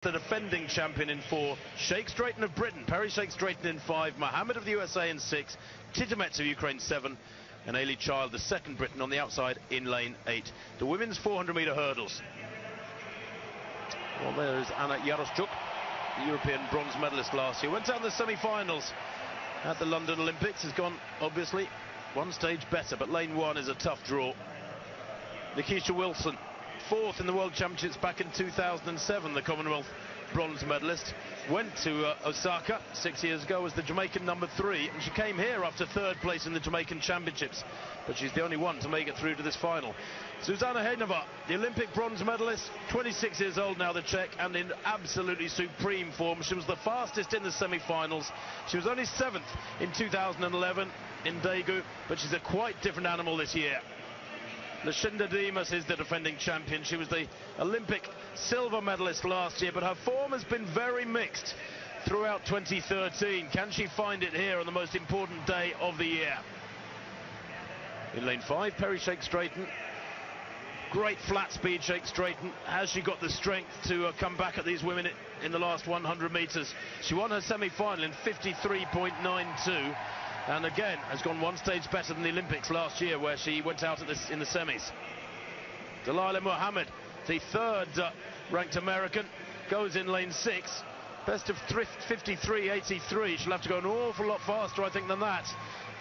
the defending champion in 4, Sheikh Straighten of Britain, Perry Sheikh Straighten in 5, Mohammed of the USA in 6, Titimets of Ukraine 7, and Ailey Child, the second Briton, on the outside in lane 8. The women's 400-metre hurdles. Well, there's Anna Yaroshchuk, the European bronze medalist last year. Went out in the semi-finals at the London Olympics. Has gone, obviously, one stage better, but lane 1 is a tough draw. Nikisha Wilson, 4th in the World Championships back in 2007, the Commonwealth bronze medalist. Went to Osaka 6 years ago as the Jamaican number 3, and she came here after 3rd place in the Jamaican Championships, but she's the only one to make it through to this final. Zuzana Hejnova, the Olympic bronze medalist, 26 years old now, the Czech, and in absolutely supreme form. She was the fastest in the semi-finals. She was only 7th in 2011 in Daegu, but she's a quite different animal this year. Lashinda Dimas is the defending champion. She was the Olympic silver medalist last year, but her form has been very mixed throughout 2013. Can she find it here on the most important day of the year? In lane 5, Perry Sheikh Straighten. Great flat speed, Sheikh Straighten. Has she got the strength to come back at these women in the last 100 metres? She won her semi-final in 53.92. And again, has gone one stage better than the Olympics last year, where she went out in the semis. Delilah Muhammad, the 3rd ranked American, goes in lane 6. Best of 53.83. She'll have to go an awful lot faster, I think, than that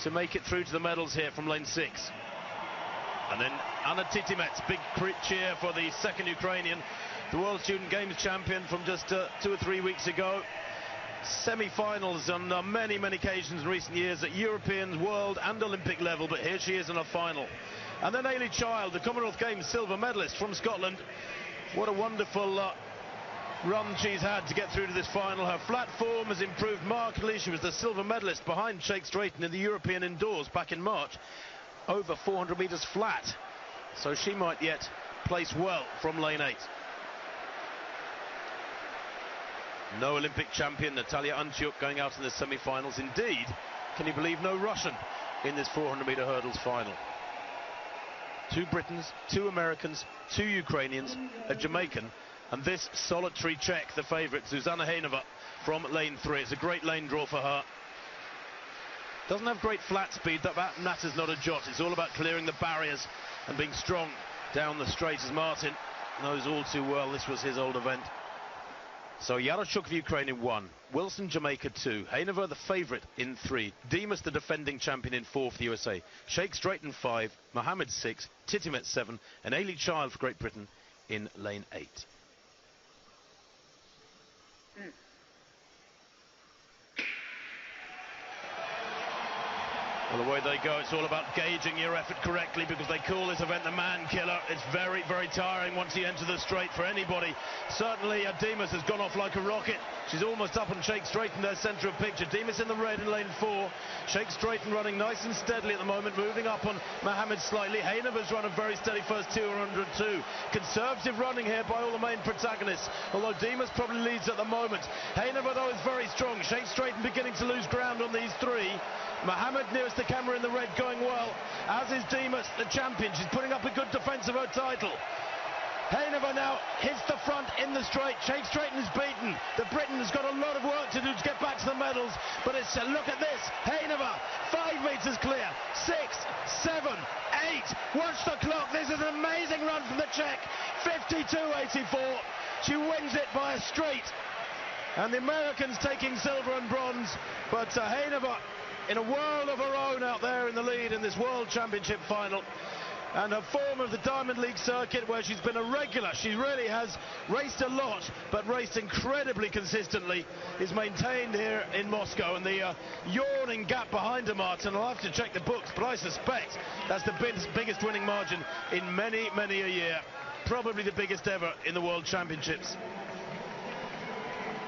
to make it through to the medals here from lane 6. And then Anna Titimets, big cheer for the 2nd Ukrainian, the World Student Games champion from just 2 or 3 weeks ago. Semi-finals on many occasions in recent years at European, world and Olympic level, but here she is in a final. And then Ailey Child, the Commonwealth Games silver medalist from Scotland. What a wonderful run she's had to get through to this final. Her flat form has improved markedly. She was the silver medalist behind Sheikh Straighten in the European indoors back in March, over 400 metres flat, so she might yet place well from lane 8. No Olympic champion, Natalia Antiuk, going out in the semi-finals. Indeed, can you believe, no Russian in this 400-metre hurdles final. 2 Britons, 2 Americans, 2 Ukrainians, a Jamaican, and this solitary Czech, the favourite, Zuzana Hejnova, from lane 3. It's a great lane draw for her. Doesn't have great flat speed, that matters not a jot. It's all about clearing the barriers and being strong down the straight, as Martin knows all too well. This was his old event. So Yaroshchuk of Ukraine in 1, Wilson, Jamaica 2, Hejnova the favourite in 3, Dimas the defending champion in 4 for the USA, Sheikh Straighten 5, Mohammed 6, Titimets 7, and Ailey Child for Great Britain in lane 8. Well, away they go. It's all about gauging your effort correctly, because they call this event the man killer. It's very tiring once you enter the straight for anybody. Certainly Dimas has gone off like a rocket. She's almost up on Sheikh Straighten, their centre of picture. Dimas in the red in lane 4. Sheikh Straighten running nice and steadily at the moment, moving up on Mohammed slightly. Hejnova's run a very steady first 200 too. Conservative running here by all the main protagonists, although Dimas probably leads at the moment. Hejnova, though, is very strong. Sheikh Straighten beginning to lose ground on these 3. Mohammed nearest the camera in the red, going well, as is Dimas, the champion. She's putting up a good defence of her title. Hejnova now hits the front in the straight. Sheikh Straighten is beaten. The Briton has got a lot of work to do to get back to the medals, but it's look at this. Hejnova, 5 metres clear, 6, 7, 8. Watch the clock. This is an amazing run from the Czech. 52.84. She wins it by a straight. And the Americans taking silver and bronze, but Hejnova in a world of her own out there in the lead in this World Championship final. And her form of the Diamond League circuit, where she's been a regular, she really has raced a lot, but raced incredibly consistently, is maintained here in Moscow. And the yawning gap behind her, Martin, I'll have to check the books, but I suspect that's the biggest winning margin in many a year. Probably the biggest ever in the World Championships.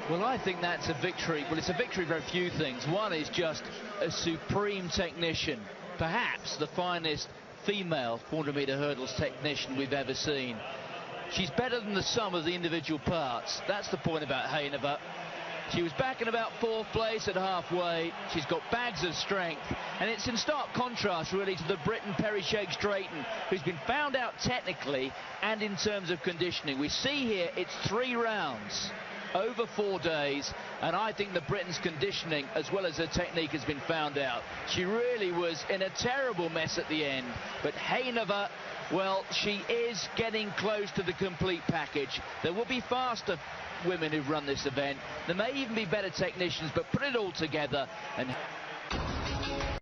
Well, I think that's a victory. Well, it's a victory for a few things. One is just a supreme technician, perhaps the finest female 400-metre hurdles technician we've ever seen. She's better than the sum of the individual parts. That's the point about Hejnova. She was back in about 4th place at halfway. She's got bags of strength, and it's in stark contrast really to the Briton Perry Sheikh Straighten, who's been found out technically and in terms of conditioning. We see here it's 3 rounds over 4 days, and I think that Britain's conditioning as well as her technique has been found out. She really was in a terrible mess at the end, but Hainova, well, she is getting close to the complete package. There will be faster women who run this event. There may even be better technicians, but put it all together and